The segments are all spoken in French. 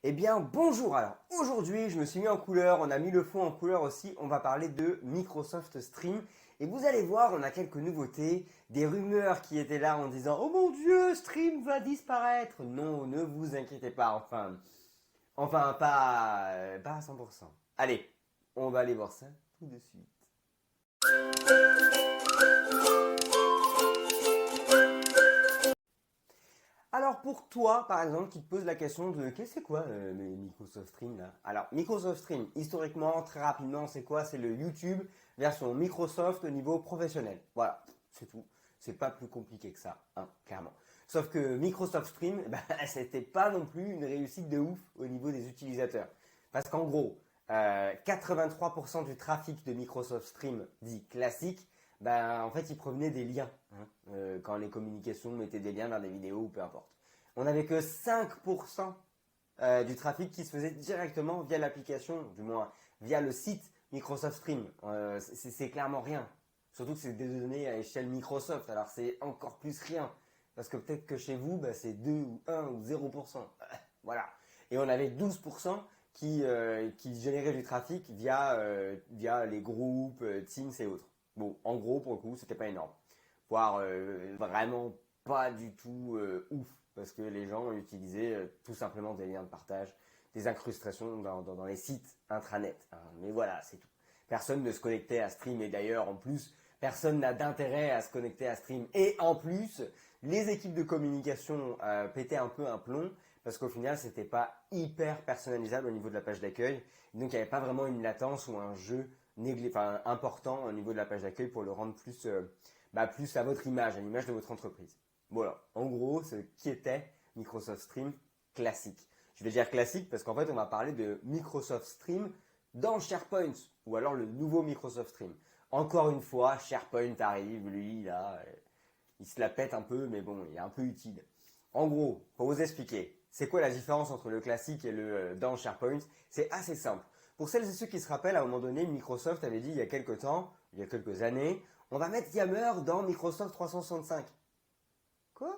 Eh bien bonjour, alors aujourd'hui je me suis mis en couleur, on a mis le fond en couleur aussi, on va parler de Microsoft Stream et vous allez voir on a quelques nouveautés, des rumeurs qui étaient là en disant oh mon dieu Stream va disparaître. Non, ne vous inquiétez pas, enfin pas à 100%. Allez, on va aller voir ça tout de suite. Alors pour toi, par exemple, qui te pose la question de qu'est-ce que c'est quoi Microsoft Stream là? Alors Microsoft Stream, historiquement, très rapidement, c'est quoi? C'est le YouTube version Microsoft au niveau professionnel. Voilà, c'est tout. C'est pas plus compliqué que ça, hein, clairement. Sauf que Microsoft Stream, bah, c'était pas non plus une réussite de ouf au niveau des utilisateurs. Parce qu'en gros, 83% du trafic de Microsoft Stream dit classique, ben, en fait, il provenait des liens, hein, quand les communications mettaient des liens vers des vidéos ou peu importe. On n'avait que 5% du trafic qui se faisait directement via l'application, du moins via le site Microsoft Stream. C'est clairement rien. Surtout que c'est des données à échelle Microsoft, alors c'est encore plus rien. Parce que peut-être que chez vous, bah, c'est 2 ou 1 ou 0%. Voilà. Et on avait 12% qui généraient du trafic via les groupes, Teams et autres. Bon, en gros, pour le coup, c'était pas énorme. Voire vraiment pas du tout ouf. Parce que les gens utilisaient tout simplement des liens de partage, des incrustations dans les sites intranet. Hein. Mais voilà, c'est tout. Personne ne se connectait à Stream et d'ailleurs, en plus, personne n'a d'intérêt à se connecter à Stream. Et en plus, les équipes de communication pétaient un peu un plomb parce qu'au final, c'était pas hyper personnalisable au niveau de la page d'accueil. Donc, il n'y avait pas vraiment une latence ou un jeu important au niveau de la page d'accueil pour le rendre plus à votre image, à l'image de votre entreprise. Voilà, en gros, ce qui était Microsoft Stream classique. Je vais dire classique parce qu'en fait, on va parler de Microsoft Stream dans SharePoint ou alors le nouveau Microsoft Stream. Encore une fois, SharePoint arrive, lui, là, il se la pète un peu, mais bon, il est un peu utile. En gros, pour vous expliquer, c'est quoi la différence entre le classique et le dans SharePoint? C'est assez simple. Pour celles et ceux qui se rappellent, à un moment donné, Microsoft avait dit il y a quelques années, on va mettre Yammer dans Microsoft 365. Quoi?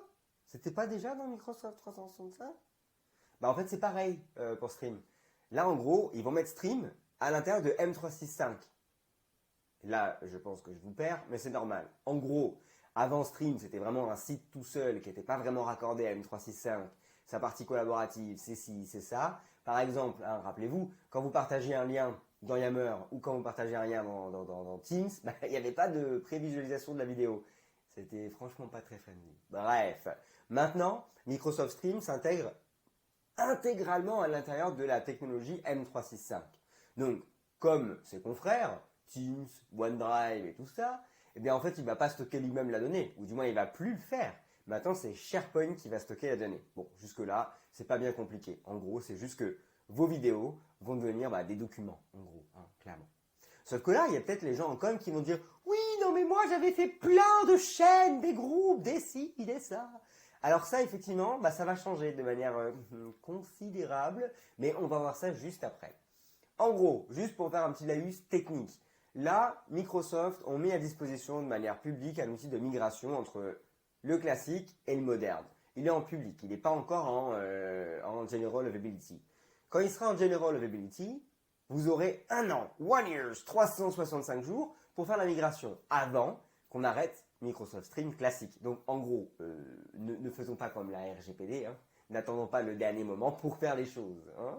C'était pas déjà dans Microsoft 365? Bah en fait c'est pareil pour Stream. Là en gros, ils vont mettre Stream à l'intérieur de M365. Là, je pense que je vous perds, mais c'est normal. En gros, avant Stream, c'était vraiment un site tout seul qui n'était pas vraiment raccordé à M365. Sa partie collaborative, c'est ci, c'est ça. Par exemple, hein, rappelez-vous, quand vous partagez un lien dans Yammer ou quand vous partagez un lien dans Teams, bah, il n'y avait pas de prévisualisation de la vidéo. C'était franchement pas très friendly. Bref, maintenant, Microsoft Stream s'intègre intégralement à l'intérieur de la technologie M365. Donc, comme ses confrères, Teams, OneDrive et tout ça, eh bien en fait, il ne va pas stocker lui-même la donnée, ou du moins il ne va plus le faire. Maintenant, c'est SharePoint qui va stocker la donnée. Bon, jusque-là, c'est pas bien compliqué. En gros, c'est juste que vos vidéos vont devenir des documents, en gros, hein, clairement. Sauf que là, il y a peut-être les gens en com qui vont dire oui, non mais moi j'avais fait plein de chaînes, des groupes, des ci, des ça. Alors ça, effectivement, ça va changer de manière considérable, mais on va voir ça juste après. En gros, juste pour faire un petit laïus technique, là, Microsoft ont mis à disposition de manière publique un outil de migration entre le classique et le moderne. Il est en public, il n'est pas encore en General Availability. Quand il sera en General Availability, vous aurez un an, 1 year, 365 jours pour faire la migration avant qu'on arrête Microsoft Stream classique. Donc en gros, ne faisons pas comme la RGPD, hein. N'attendons pas le dernier moment pour faire les choses. Hein.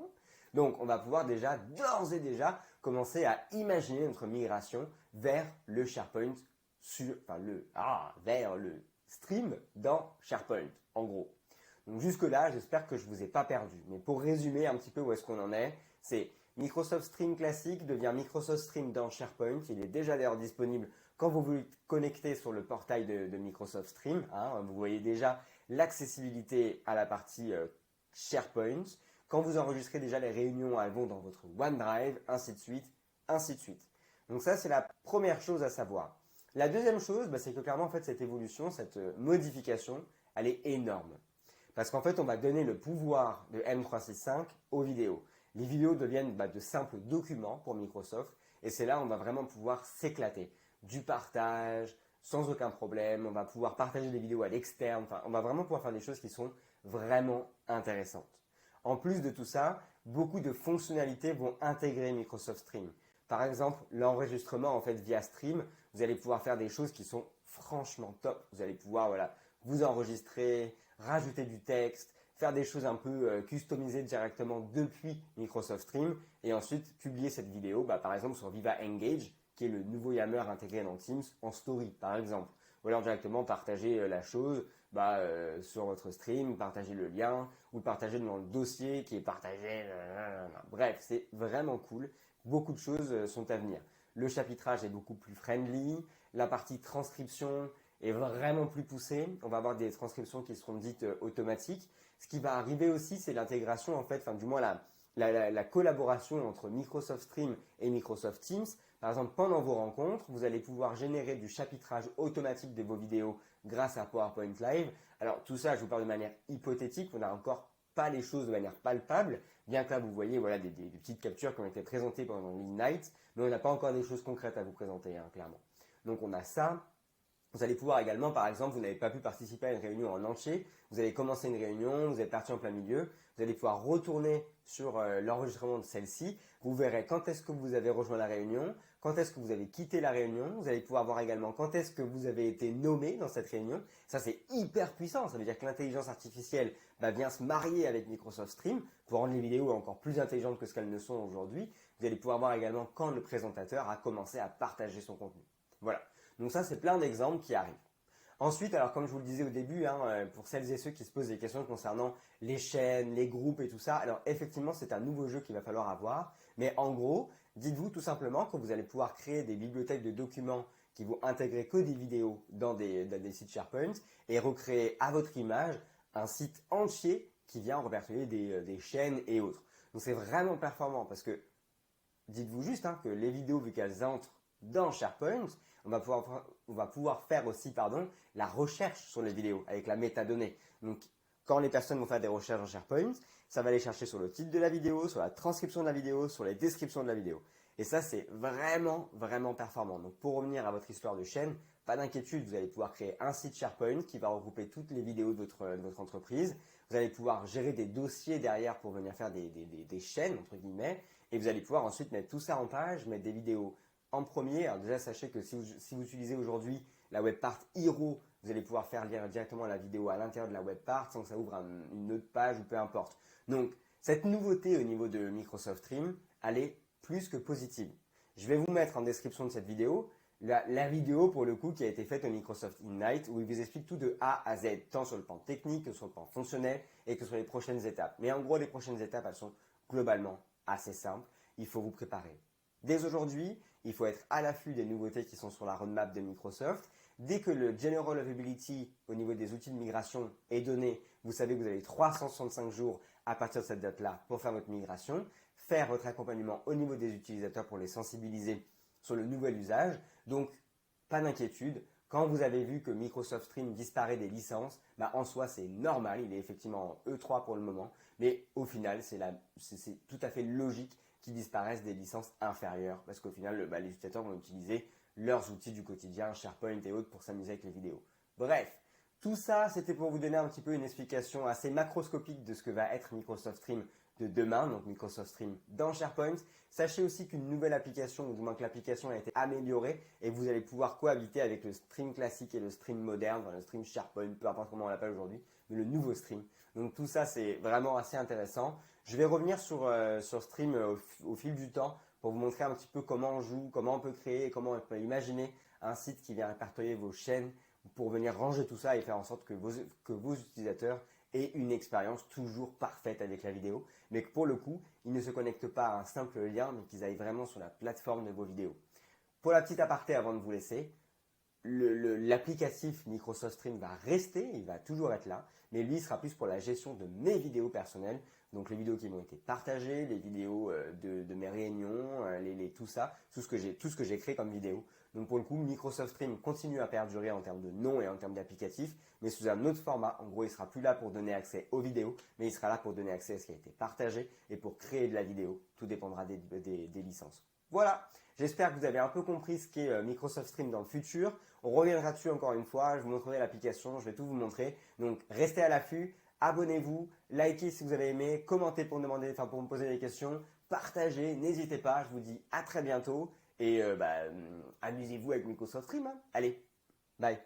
Donc on va pouvoir d'ores et déjà, commencer à imaginer notre migration vers le SharePoint, vers le stream dans SharePoint, en gros. Donc jusque-là, j'espère que je ne vous ai pas perdu. Mais pour résumer un petit peu où est-ce qu'on en est, c'est Microsoft Stream classique devient Microsoft Stream dans SharePoint. Il est déjà d'ailleurs disponible quand vous vous connectez sur le portail de Microsoft Stream. Hein. Vous voyez déjà l'accessibilité à la partie SharePoint. Quand vous enregistrez déjà les réunions, elles vont dans votre OneDrive, ainsi de suite, ainsi de suite. Donc ça, c'est la première chose à savoir. La deuxième chose, c'est que clairement, en fait, cette évolution, cette modification, elle est énorme. Parce qu'en fait, on va donner le pouvoir de M365 aux vidéos. Les vidéos deviennent de simples documents pour Microsoft. Et c'est là où on va vraiment pouvoir s'éclater. Du partage, sans aucun problème. On va pouvoir partager des vidéos à l'externe. Enfin, on va vraiment pouvoir faire des choses qui sont vraiment intéressantes. En plus de tout ça, beaucoup de fonctionnalités vont intégrer Microsoft Stream. Par exemple, l'enregistrement en fait via Stream, vous allez pouvoir faire des choses qui sont franchement top. Vous allez pouvoir vous enregistrer, rajouter du texte, faire des choses un peu customisées directement depuis Microsoft Stream et ensuite publier cette vidéo par exemple sur Viva Engage qui est le nouveau Yammer intégré dans Teams en story par exemple. Ou alors directement partager la chose sur votre stream, partager le lien ou partager dans le dossier qui est partagé. Bref, c'est vraiment cool. Beaucoup de choses sont à venir. Le chapitrage est beaucoup plus friendly. La partie transcription est vraiment plus poussée. On va avoir des transcriptions qui seront dites automatiques. Ce qui va arriver aussi, c'est l'intégration, en fait, enfin du moins la collaboration entre Microsoft Stream et Microsoft Teams. Par exemple, pendant vos rencontres, vous allez pouvoir générer du chapitrage automatique de vos vidéos grâce à PowerPoint Live. Alors tout ça, je vous parle de manière hypothétique, on n'a encore pas les choses de manière palpable, bien que là vous voyez des petites captures qui ont été présentées pendant l'Ignite, mais on n'a pas encore des choses concrètes à vous présenter, clairement. Donc on a ça. Vous allez pouvoir également, par exemple, vous n'avez pas pu participer à une réunion en entier, vous allez commencer une réunion, vous êtes parti en plein milieu, vous allez pouvoir retourner sur l'enregistrement de celle-ci, vous verrez quand est-ce que vous avez rejoint la réunion, quand est-ce que vous avez quitté la réunion, vous allez pouvoir voir également quand est-ce que vous avez été nommé dans cette réunion. Ça, c'est hyper puissant, ça veut dire que l'intelligence artificielle vient se marier avec Microsoft Stream pour rendre les vidéos encore plus intelligentes que ce qu'elles ne sont aujourd'hui. Vous allez pouvoir voir également quand le présentateur a commencé à partager son contenu. Voilà. Donc ça, c'est plein d'exemples qui arrivent. Ensuite, alors comme je vous le disais au début, pour celles et ceux qui se posent des questions concernant les chaînes, les groupes et tout ça, alors effectivement, c'est un nouveau jeu qu'il va falloir avoir. Mais en gros, dites-vous tout simplement que vous allez pouvoir créer des bibliothèques de documents qui vont intégrer que des vidéos dans des sites SharePoint et recréer à votre image un site entier qui vient répertorier des chaînes et autres. Donc c'est vraiment performant parce que dites-vous juste que les vidéos, vu qu'elles entrent dans SharePoint, on va pouvoir faire aussi la recherche sur les vidéos avec la métadonnée. Donc, quand les personnes vont faire des recherches en SharePoint, ça va les chercher sur le titre de la vidéo, sur la transcription de la vidéo, sur les descriptions de la vidéo. Et ça, c'est vraiment, vraiment performant. Donc, pour revenir à votre histoire de chaîne, pas d'inquiétude, vous allez pouvoir créer un site SharePoint qui va regrouper toutes les vidéos de votre entreprise. Vous allez pouvoir gérer des dossiers derrière pour venir faire des chaînes, entre guillemets. Et vous allez pouvoir ensuite mettre tout ça en page, mettre des vidéos en premier. Alors déjà, sachez que si vous utilisez aujourd'hui la webpart Hero, vous allez pouvoir faire lire directement la vidéo à l'intérieur de la webpart sans que ça ouvre une autre page ou peu importe. Donc, cette nouveauté au niveau de Microsoft Stream, elle est plus que positive. Je vais vous mettre en description de cette vidéo la vidéo pour le coup qui a été faite au Microsoft Ignite où il vous explique tout de A à Z, tant sur le plan technique que sur le plan fonctionnel et que sur les prochaines étapes. Mais en gros, les prochaines étapes, elles sont globalement assez simples. Il faut vous préparer. Dès aujourd'hui, il faut être à l'affût des nouveautés qui sont sur la roadmap de Microsoft. Dès que le General Availability au niveau des outils de migration est donné, vous savez que vous avez 365 jours à partir de cette date-là pour faire votre migration, faire votre accompagnement au niveau des utilisateurs pour les sensibiliser sur le nouvel usage. Donc, pas d'inquiétude. Quand vous avez vu que Microsoft Stream disparaît des licences, en soi, c'est normal. Il est effectivement en E3 pour le moment. Mais au final, c'est tout à fait logique qu'ils disparaissent des licences inférieures. Parce qu'au final, les utilisateurs vont utiliser leurs outils du quotidien, SharePoint et autres pour s'amuser avec les vidéos. Bref, tout ça, c'était pour vous donner un petit peu une explication assez macroscopique de ce que va être Microsoft Stream de demain, donc Microsoft Stream dans SharePoint. Sachez aussi qu'une nouvelle application, ou du moins que l'application a été améliorée et vous allez pouvoir cohabiter avec le Stream classique et le Stream moderne, le Stream SharePoint, peu importe comment on l'appelle aujourd'hui, mais le nouveau Stream. Donc tout ça, c'est vraiment assez intéressant. Je vais revenir sur Stream au fil du temps pour vous montrer un petit peu comment on joue, comment on peut créer et comment on peut imaginer un site qui vient répertorier vos chaînes pour venir ranger tout ça et faire en sorte que vos utilisateurs aient une expérience toujours parfaite avec la vidéo, mais que pour le coup, ils ne se connectent pas à un simple lien, mais qu'ils aillent vraiment sur la plateforme de vos vidéos. Pour la petite aparté avant de vous laisser, l'applicatif Microsoft Stream va rester, il va toujours être là, mais lui sera plus pour la gestion de mes vidéos personnelles, donc les vidéos qui m'ont été partagées, les vidéos de mes réunions, tout ça, tout ce que j'ai créé comme vidéo. Donc pour le coup, Microsoft Stream continue à perdurer en termes de nom et en termes d'applicatif, mais sous un autre format. En gros, il sera plus là pour donner accès aux vidéos, mais il sera là pour donner accès à ce qui a été partagé et pour créer de la vidéo. Tout dépendra des licences. Voilà, j'espère que vous avez un peu compris ce qu'est Microsoft Stream dans le futur. On reviendra dessus encore une fois, je vous montrerai l'application, je vais tout vous montrer. Donc restez à l'affût, abonnez-vous, likez si vous avez aimé, commentez pour me poser des questions, partagez, n'hésitez pas. Je vous dis à très bientôt et amusez-vous avec Microsoft Stream. Hein. Allez, bye.